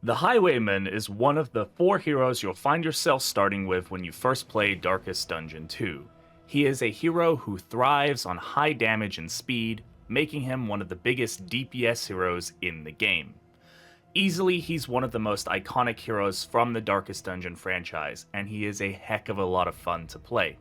The Highwayman is one of the 4 heroes you'll find yourself starting with when you first play Darkest Dungeon 2. He is a hero who thrives on high damage and speed, making him one of the biggest DPS heroes in the game. Easily, he's one of the most iconic heroes from the Darkest Dungeon franchise, and he is a heck of a lot of fun to play.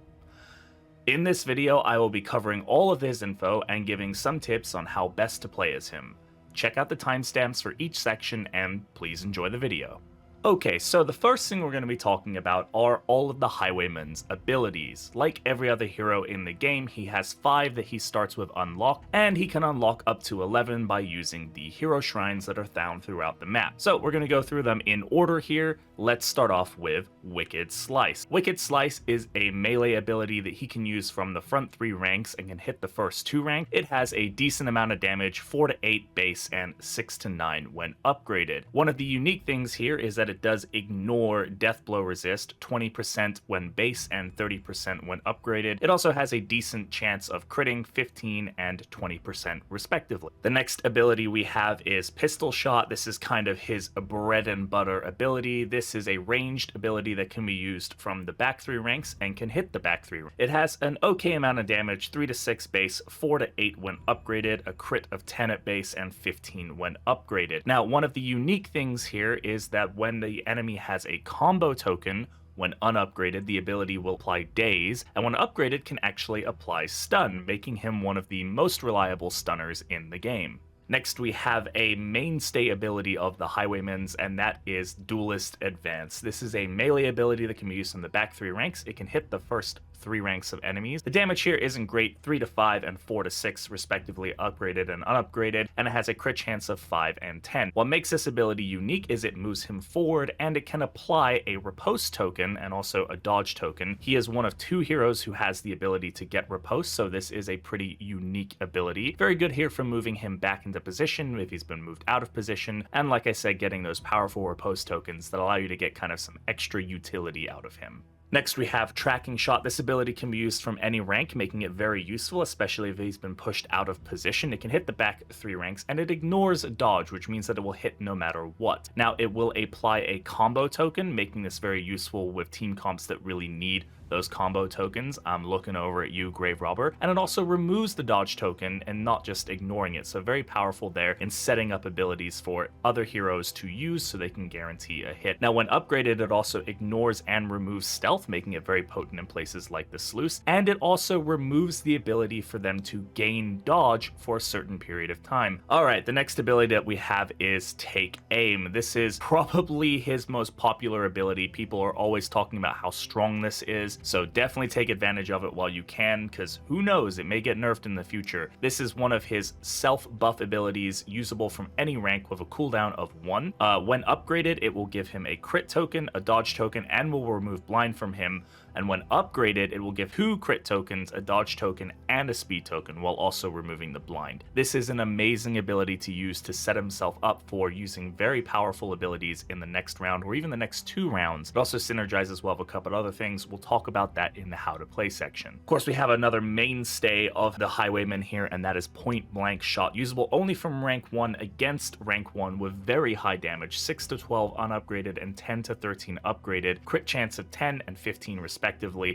In this video, I will be covering all of his info and giving some tips on how best to play as him. Check out the timestamps for each section and please enjoy the video. Okay, so the first thing we're going to be talking about are all of the Highwayman's abilities. Like every other hero in the game, he has 5 that he starts with unlocked, and he can unlock up to 11 by using the hero shrines that are found throughout the map. So we're going to go through them in order here. Let's start off with Wicked Slice. Wicked Slice is a melee ability that he can use from the front 3 ranks and can hit the first 2 ranks. It has a decent amount of damage, 4 to 8 base and 6 to 9 when upgraded. One of the unique things here is that it does ignore death blow resist, 20% when base and 30% when upgraded. It also has a decent chance of critting, 15 and 20% respectively. The next ability we have is Pistol Shot. This is kind of his bread and butter ability. This is a ranged ability that can be used from the back 3 ranks and can hit the back 3 ranks. It has an okay amount of damage, 3 to 6 base, 4 to 8 when upgraded, a crit of 10 at base and 15 when upgraded. Now, one of the unique things here is that when the enemy has a combo token, when unupgraded, the ability will apply daze, and when upgraded can actually apply stun, making him one of the most reliable stunners in the game. Next, we have a mainstay ability of the Highwayman's, and that is Duelist Advance. This is a melee ability that can be used in the back 3 ranks. It can hit the first 3 ranks of enemies. The damage here isn't great, 3 to 5 and 4 to 6 respectively, upgraded and unupgraded, and it has a crit chance of 5 and 10. What makes this ability unique is it moves him forward, and it can apply a riposte token and also a dodge token. He is one of 2 heroes who has the ability to get riposte, so this is a pretty unique ability. Very good here for moving him back into position if he's been moved out of position, and like I said, getting those powerful riposte tokens that allow you to get kind of some extra utility out of him. Next, we have Tracking Shot. This ability can be used from any rank, making it very useful, especially if he's been pushed out of position. It can hit the back 3 ranks, and it ignores dodge, which means that it will hit no matter what. Now, it will apply a combo token, making this very useful with team comps that really need those combo tokens. I'm looking over at you, Grave Robber. And it also removes the dodge token and not just ignoring it. So very powerful there in setting up abilities for other heroes to use so they can guarantee a hit. Now, when upgraded, it also ignores and removes stealth, making it very potent in places like the sluice. And it also removes the ability for them to gain dodge for a certain period of time. All right, the next ability that we have is Take Aim. This is probably his most popular ability. People are always talking about how strong this is. So definitely take advantage of it while you can, because who knows, it may get nerfed in the future. This is one of his self-buff abilities, usable from any rank with a cooldown of 1. When upgraded, it will give him a crit token, a dodge token, and will remove blind from him. And when upgraded, it will give 2 crit tokens, a dodge token, and a speed token, while also removing the blind. This is an amazing ability to use to set himself up for using very powerful abilities in the next round, or even the next 2 rounds. It also synergizes well with a couple other things. We'll talk about that in the how to play section. Of course, we have another mainstay of the Highwayman here, and that is Point Blank Shot, usable only from rank 1 against rank 1 with very high damage, 6 to 12 unupgraded and 10 to 13 upgraded, crit chance of 10 and 15 respectively.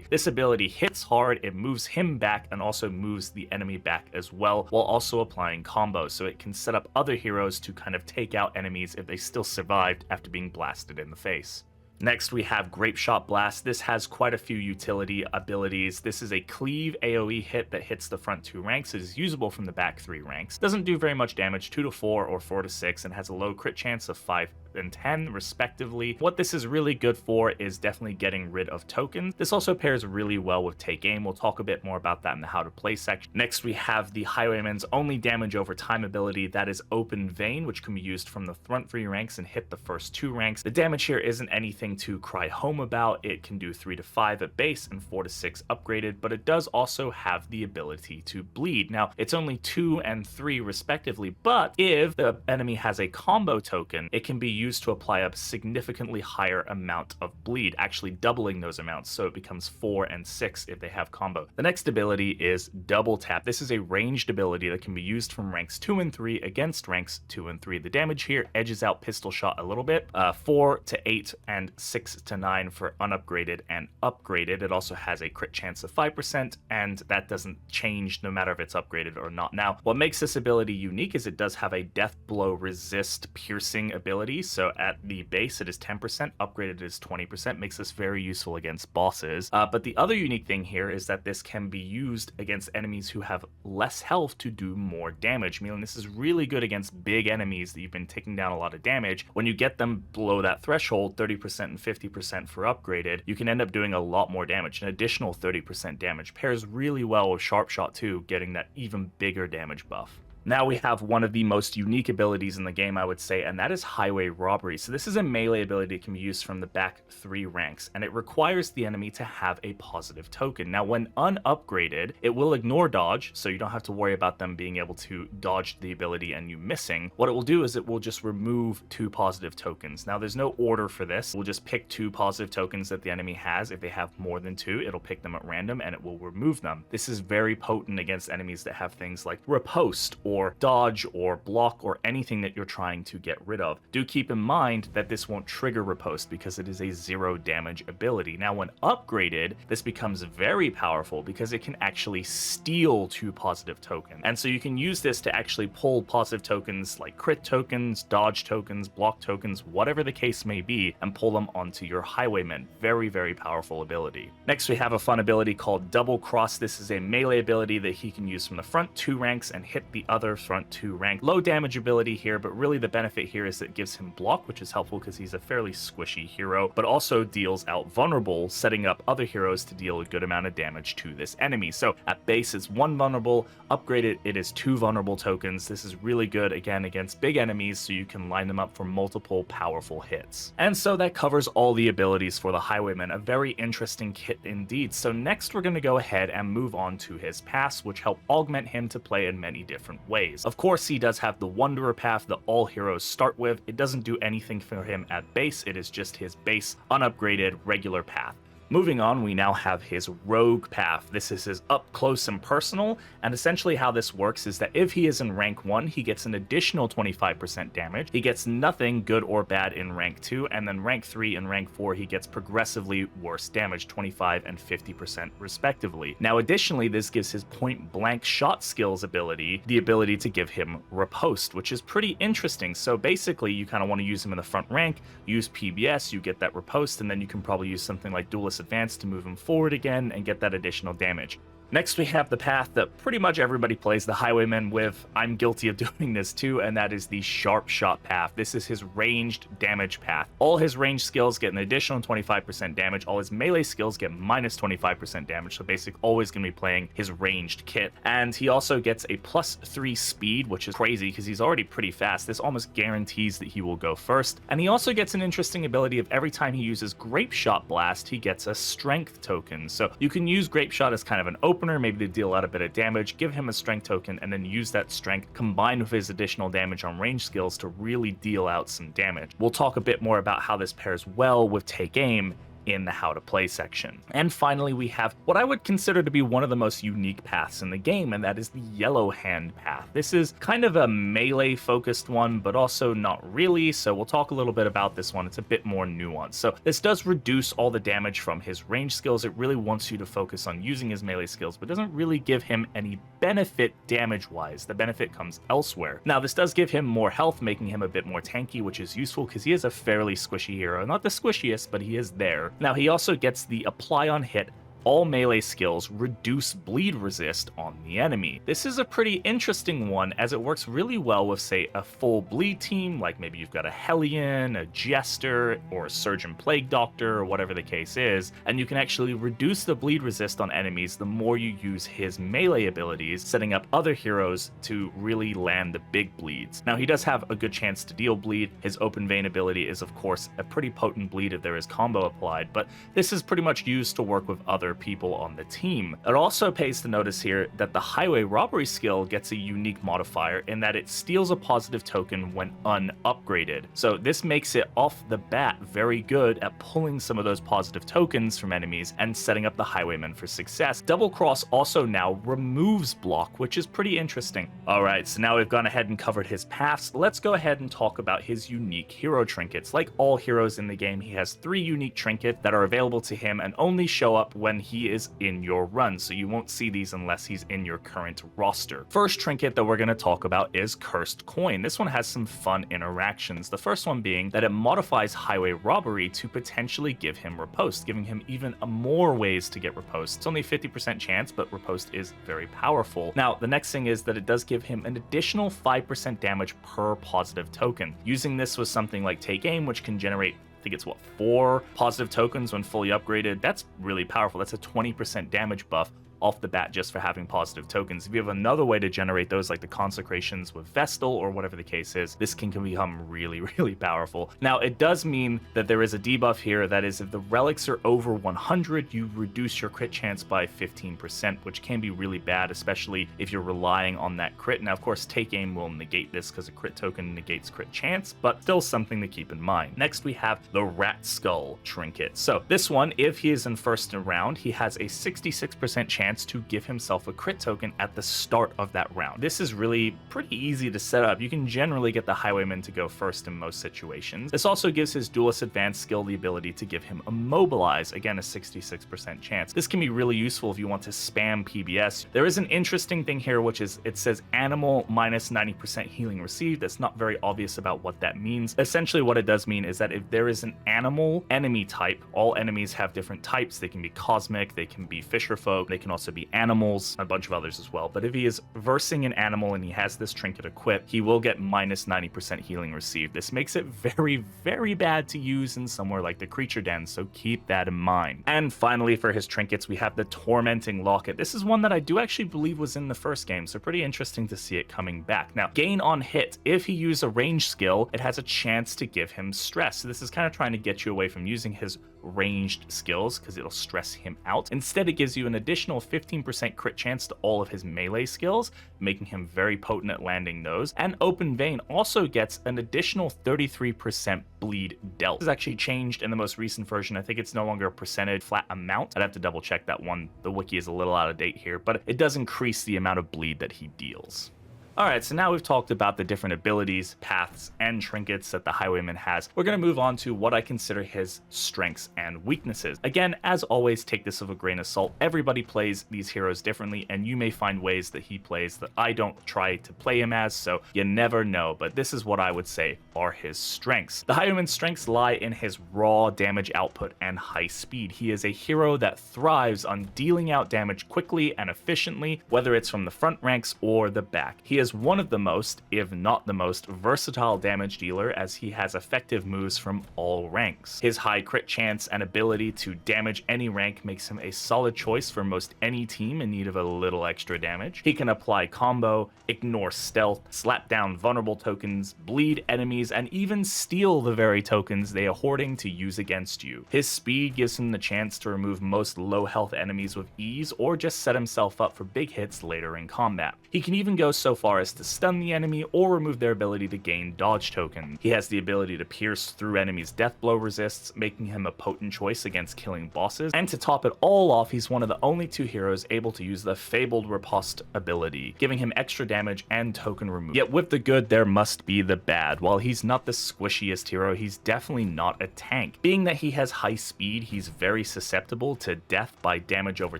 This ability hits hard, it moves him back and also moves the enemy back as well, while also applying combos, so it can set up other heroes to kind of take out enemies if they still survived after being blasted in the face. Next, we have Grape Shot Blast. This has quite a few utility abilities. This is a cleave AoE hit that hits the front 2 ranks. It is usable from the back 3 ranks. Doesn't do very much damage, 2 to 4 or 4 to 6, and has a low crit chance of 5 and 10 respectively. What this is really good for is definitely getting rid of tokens. This also pairs really well with Take Aim. We'll talk a bit more about that in the how to play section. Next, we have the Highwayman's only damage over time ability, that is Open Vein, which can be used from the front 3 ranks and hit the first 2 ranks. The damage here isn't anything nothing to cry home about. It can do 3 to 5 at base and 4 to 6 upgraded, but it does also have the ability to bleed. Now, it's only 2 and 3 respectively, but if the enemy has a combo token, it can be used to apply a significantly higher amount of bleed, actually doubling those amounts, so it becomes 4 and 6 if they have combo. The next ability is Double Tap. This is a ranged ability that can be used from ranks 2 and 3 against ranks 2 and 3. The damage here edges out Pistol Shot a little bit, 4 to 8 and 6 to 9 for unupgraded and upgraded. It also has a crit chance of 5%, and that doesn't change no matter if it's upgraded or not. Now, what makes this ability unique is it does have a death blow resist piercing ability, so at the base it is 10%, upgraded is 20%, makes this very useful against bosses. But the other unique thing here is that this can be used against enemies who have less health to do more damage, meaning this is really good against big enemies that you've been taking down a lot of damage. When you get them below that threshold, 30% and 50% for upgraded, you can end up doing a lot more damage. An additional 30% damage pairs really well with Sharp Shot too, getting that even bigger damage buff. Now we have one of the most unique abilities in the game, I would say, and that is Highway Robbery. So this is a melee ability that can be used from the back 3 ranks, and it requires the enemy to have a positive token. Now when unupgraded, it will ignore dodge, so you don't have to worry about them being able to dodge the ability and you missing. What it will do is it will just remove 2 positive tokens. Now there's no order for this. We'll just pick 2 positive tokens that the enemy has. If they have more than 2, it'll pick them at random and it will remove them. This is very potent against enemies that have things like riposte or dodge or block or anything that you're trying to get rid of. Do keep in mind that this won't trigger riposte because it is a 0 damage ability. Now when upgraded, this becomes very powerful because it can actually steal 2 positive tokens. And so you can use this to actually pull positive tokens like crit tokens, dodge tokens, block tokens, whatever the case may be, and pull them onto your Highwayman. Very, very powerful ability. Next we have a fun ability called Double Cross. This is a melee ability that he can use from the front 2 ranks and hit the other front 2 rank. Low damage ability here, but really the benefit here is that it gives him block, which is helpful because he's a fairly squishy hero, but also deals out vulnerable, setting up other heroes to deal a good amount of damage to this enemy. So at base it's 1 vulnerable, upgraded it is 2 vulnerable tokens. This is really good again against big enemies, so you can line them up for multiple powerful hits. And so that covers all the abilities for the Highwayman, a very interesting kit indeed. So next we're going to go ahead and move on to his paths, which help augment him to play in many different ways. Of course, he does have the Wanderer path that all heroes start with. It doesn't do anything for him at base, it is just his base, unupgraded, regular path. Moving on, we now have his Rogue path. This is his up close and personal, and essentially how this works is that if he is in rank 1, he gets an additional 25% damage. He gets nothing good or bad in rank 2, and then rank 3 and rank 4, he gets progressively worse damage, 25 and 50% respectively. Now additionally, this gives his point blank shot skills ability the ability to give him riposte, which is pretty interesting. So basically, you kind of want to use him in the front rank, use PBS, you get that riposte, and then you can probably use something like Duelist Advance to move him forward again and get that additional damage. Next, we have the path that pretty much everybody plays the Highwayman with. I'm guilty of doing this too, and that is the Sharp Shot path. This is his ranged damage path. All his ranged skills get an additional 25% damage. All his melee skills get minus 25% damage, so basically always going to be playing his ranged kit. And he also gets a +3 speed, which is crazy because he's already pretty fast. This almost guarantees that he will go first. And he also gets an interesting ability of every time he uses Grape Shot Blast, he gets a strength token. So you can use Grape Shot as kind of an opener, maybe to deal out a bit of damage, give him a strength token, and then use that strength combined with his additional damage on range skills to really deal out some damage. We'll talk a bit more about how this pairs well with Take Aim in the how to play section. And finally, we have what I would consider to be one of the most unique paths in the game, and that is the Yellow Hand path. This is kind of a melee focused one, but also not really, so we'll talk a little bit about this one. It's a bit more nuanced. So this does reduce all the damage from his range skills. It really wants you to focus on using his melee skills, but doesn't really give him any benefit damage-wise. The benefit comes elsewhere. Now, this does give him more health, making him a bit more tanky, which is useful because he is a fairly squishy hero. Not the squishiest, but he is there. Now, he also gets the apply on hit all melee skills reduce bleed resist on the enemy. This is a pretty interesting one as it works really well with, say, a full bleed team, like maybe you've got a Hellion, a Jester, or a Surgeon Plague Doctor, or whatever the case is, and you can actually reduce the bleed resist on enemies the more you use his melee abilities, setting up other heroes to really land the big bleeds. Now, he does have a good chance to deal bleed. His Open Vein ability is, of course, a pretty potent bleed if there is combo applied, but this is pretty much used to work with other people on the team. It also pays to notice here that the Highway Robbery skill gets a unique modifier in that it steals a positive token when unupgraded. So this makes it off the bat very good at pulling some of those positive tokens from enemies and setting up the Highwayman for success. Double Cross also now removes block, which is pretty interesting. Alright, so now we've gone ahead and covered his paths. Let's go ahead and talk about his unique hero trinkets. Like all heroes in the game, he has 3 unique trinkets that are available to him and only show up when he is in your run, so you won't see these unless he's in your current roster. First trinket that we're going to talk about is Cursed Coin. This one has some fun interactions. The first one being that it modifies Highway Robbery to potentially give him riposte, giving him even more ways to get riposte. It's only 50% chance, but riposte is very powerful. Now, the next thing is that it does give him an additional 5% damage per positive token. Using this with something like Take Aim, which can generate, I think it's 4 positive tokens when fully upgraded. That's really powerful. That's a 20% damage buff off the bat just for having positive tokens. If you have another way to generate those, like the consecrations with Vestal or whatever the case is, this can become really, really powerful. Now, it does mean that there is a debuff here. That is, if the relics are over 100, you reduce your crit chance by 15%, which can be really bad, especially if you're relying on that crit. Now, of course, Take Aim will negate this because a crit token negates crit chance, but still something to keep in mind. Next, we have the Rat Skull trinket. So this one, if he is in first round, he has a 66% chance to give himself a crit token at the start of that round. This is really pretty easy to set up. You can generally get the Highwayman to go first in most situations. This also gives his Duelist Advanced skill the ability to give him Immobilize, again a 66% chance. This can be really useful if you want to spam PBS. There is an interesting thing here, which is it says animal minus 90% healing received. That's not very obvious about what that means. Essentially what it does mean is that if there is an animal enemy type, all enemies have different types. They can be cosmic, they can be fisherfolk, they can also be animals, a bunch of others as well. But if he is versing an animal and he has this trinket equipped, he will get minus 90% healing received. This makes it very, very bad to use in somewhere like the Creature Den, so keep that in mind. And finally, for his trinkets, we have the Tormenting Locket. This is one that I do actually believe was in the first game, so pretty interesting to see it coming back. Now, gain on hit. If he uses a range skill, it has a chance to give him stress. So this is kind of trying to get you away from using his ranged skills because it'll stress him out. Instead, it gives you an additional 15% crit chance to all of his melee skills, making him very potent at landing those. And Open Vein also gets an additional 33% bleed dealt. This is actually changed in the most recent version. I think it's no longer a percentage flat amount. I'd have to double check that one. The wiki is a little out of date here, but it does increase the amount of bleed that he deals. Alright, so now we've talked about the different abilities, paths, and trinkets that the Highwayman has. We're going to move on to what I consider his strengths and weaknesses. Again, as always, take this with a grain of salt. Everybody plays these heroes differently, and you may find ways that he plays that I don't try to play him as, so you never know, but this is what I would say are his strengths. The Highwayman's strengths lie in his raw damage output and high speed. He is a hero that thrives on dealing out damage quickly and efficiently, whether it's from the front ranks or the back. He is one of the most, if not the most, versatile damage dealer, as he has effective moves from all ranks. His high crit chance and ability to damage any rank makes him a solid choice for most any team in need of a little extra damage. He can apply combo, ignore stealth, slap down vulnerable tokens, bleed enemies, and even steal the very tokens they are hoarding to use against you. His speed gives him the chance to remove most low health enemies with ease, or just set himself up for big hits later in combat. He can even go so far as to stun the enemy or remove their ability to gain dodge token. He has the ability to pierce through enemies' death blow resists, making him a potent choice against killing bosses. And to top it all off, he's one of the only 2 heroes able to use the Fabled Riposte ability, giving him extra damage and token removal. Yet with the good, there must be the bad. While he's not the squishiest hero, he's definitely not a tank. Being that he has high speed, he's very susceptible to death by damage over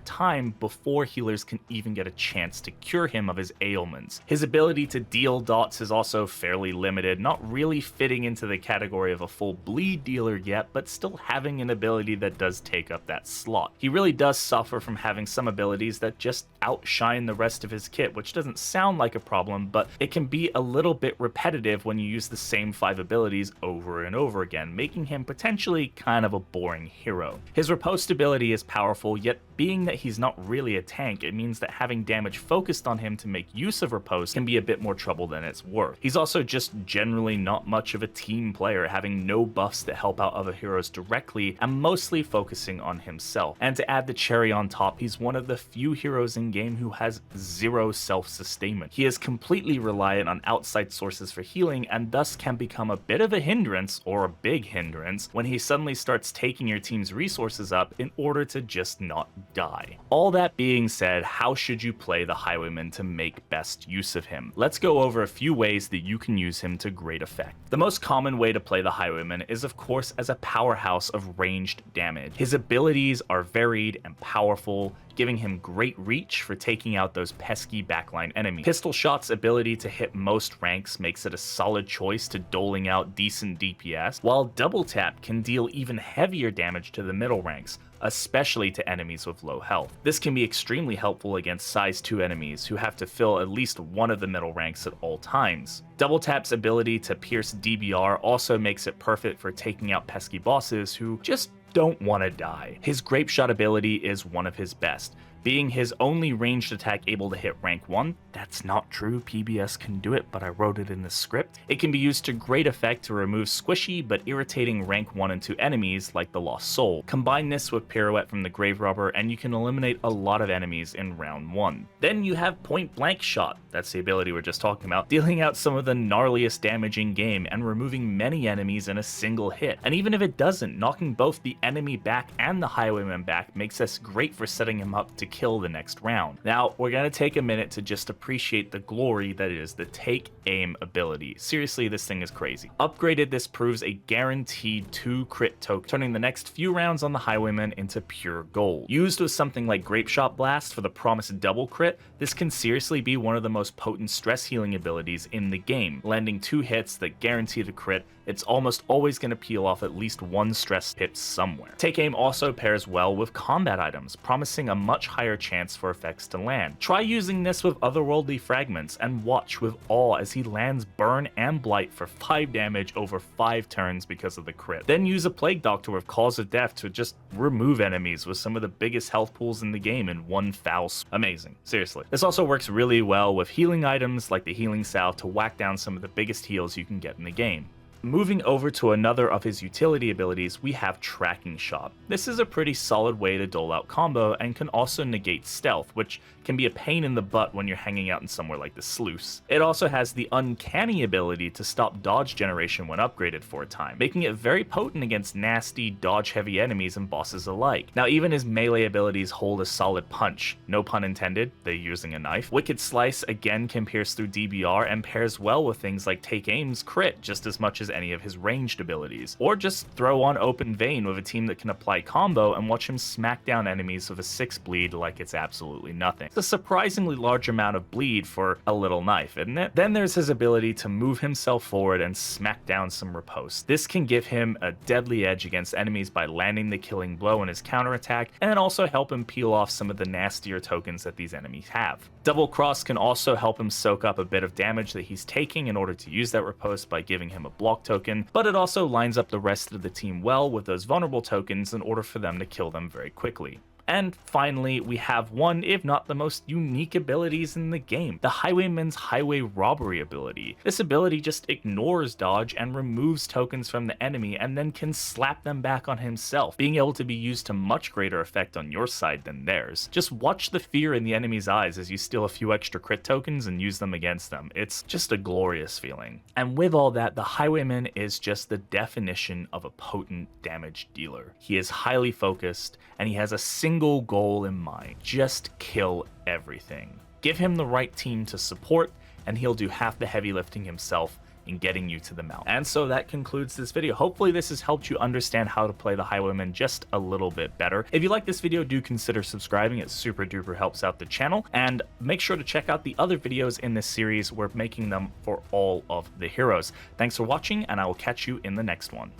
time before healers can even get a chance to cure him of his ailments. His ability to deal dots is also fairly limited, not really fitting into the category of a full bleed dealer yet, but still having an ability that does take up that slot. He really does suffer from having some abilities that just outshine the rest of his kit, which doesn't sound like a problem, but it can be a little bit repetitive when you use the same 5 abilities over and over again, making him potentially kind of a boring hero. His riposte ability is powerful, yet being that he's not really a tank, it means that having damage focused on him to make use of riposte can be a bit more trouble than it's worth. He's also just generally not much of a team player, having no buffs that help out other heroes directly and mostly focusing on himself. And to add the cherry on top, he's one of the few heroes in game who has 0 self-sustainment. He is completely reliant on outside sources for healing and thus can become a bit of a hindrance, or a big hindrance, when he suddenly starts taking your team's resources up in order to just not die. All that being said, how should you play the Highwayman to make best use of him? Let's go over a few ways that you can use him to great effect. The most common way to play the Highwayman is of course as a powerhouse of ranged damage. His abilities are varied and powerful, giving him great reach for taking out those pesky backline enemies. Pistol Shot's ability to hit most ranks makes it a solid choice to doling out decent DPS, while Double Tap can deal even heavier damage to the middle ranks, especially to enemies with low health. This can be extremely helpful against size 2 enemies who have to fill at least one of the middle ranks at all times. Double Tap's ability to pierce DBR also makes it perfect for taking out pesky bosses who just don't want to die. His Grape Shot ability is one of his best. Being his only ranged attack able to hit rank 1, that's not true, PBS can do it, but I wrote it in the script. It can be used to great effect to remove squishy but irritating rank 1 and 2 enemies like the Lost Soul. Combine this with Pirouette from the Grave Robber and you can eliminate a lot of enemies in round 1. Then you have Point Blank Shot, that's the ability we're just talking about, dealing out some of the gnarliest damage in game and removing many enemies in a single hit. And even if it doesn't, knocking both the enemy back and the Highwayman back makes us great for setting him up to kill the next round. Now, we're going to take a minute to just appreciate the glory that is the Take Aim ability. Seriously, this thing is crazy. Upgraded, this proves a guaranteed 2 crit token, turning the next few rounds on the Highwayman into pure gold. Used with something like Grape Shot Blast for the promised double crit, this can seriously be one of the most potent stress healing abilities in the game, landing 2 hits that guarantee the crit. It's almost always going to peel off at least 1 stress hit somewhere. Take Aim also pairs well with combat items, promising a much higher chance for effects to land. Try using this with otherworldly fragments and watch with awe as he lands Burn and Blight for 5 damage over 5 turns because of the crit. Then use a Plague Doctor with Cause of Death to just remove enemies with some of the biggest health pools in the game in one foul swoop. Amazing, seriously. This also works really well with healing items like the Healing Salve to whack down some of the biggest heals you can get in the game. Moving over to another of his utility abilities, we have Tracking Shot. This is a pretty solid way to dole out combo and can also negate stealth, which can be a pain in the butt when you're hanging out in somewhere like the Sluice. It also has the uncanny ability to stop dodge generation when upgraded for a time, making it very potent against nasty, dodge-heavy enemies and bosses alike. Now, even his melee abilities hold a solid punch, no pun intended, they're using a knife. Wicked Slice again can pierce through DBR and pairs well with things like Take Aim's crit just as much as any of his ranged abilities. Or just throw on Open Vein with a team that can apply combo and watch him smack down enemies with a 6 bleed like it's absolutely nothing. It's a surprisingly large amount of bleed for a little knife, isn't it? Then there's his ability to move himself forward and smack down some riposte. This can give him a deadly edge against enemies by landing the killing blow in his counterattack, and also help him peel off some of the nastier tokens that these enemies have. Double Cross can also help him soak up a bit of damage that he's taking in order to use that riposte by giving him a block token, but it also lines up the rest of the team well with those vulnerable tokens in order for them to kill them very quickly. And finally, we have one, if not the most unique abilities in the game, the Highwayman's Highway Robbery ability. This ability just ignores dodge and removes tokens from the enemy and then can slap them back on himself, being able to be used to much greater effect on your side than theirs. Just watch the fear in the enemy's eyes as you steal a few extra crit tokens and use them against them. It's just a glorious feeling. And with all that, the Highwayman is just the definition of a potent damage dealer. He is highly focused, and he has a single goal in mind: just kill everything. Give him the right team to support, and he'll do half the heavy lifting himself in getting you to the mountain. And so that concludes this video. Hopefully this has helped you understand how to play the Highwayman just a little bit better. If you like this video, do consider subscribing. It super duper helps out the channel. And make sure to check out the other videos in this series. We're making them for all of the heroes. Thanks for watching, and I will catch you in the next one.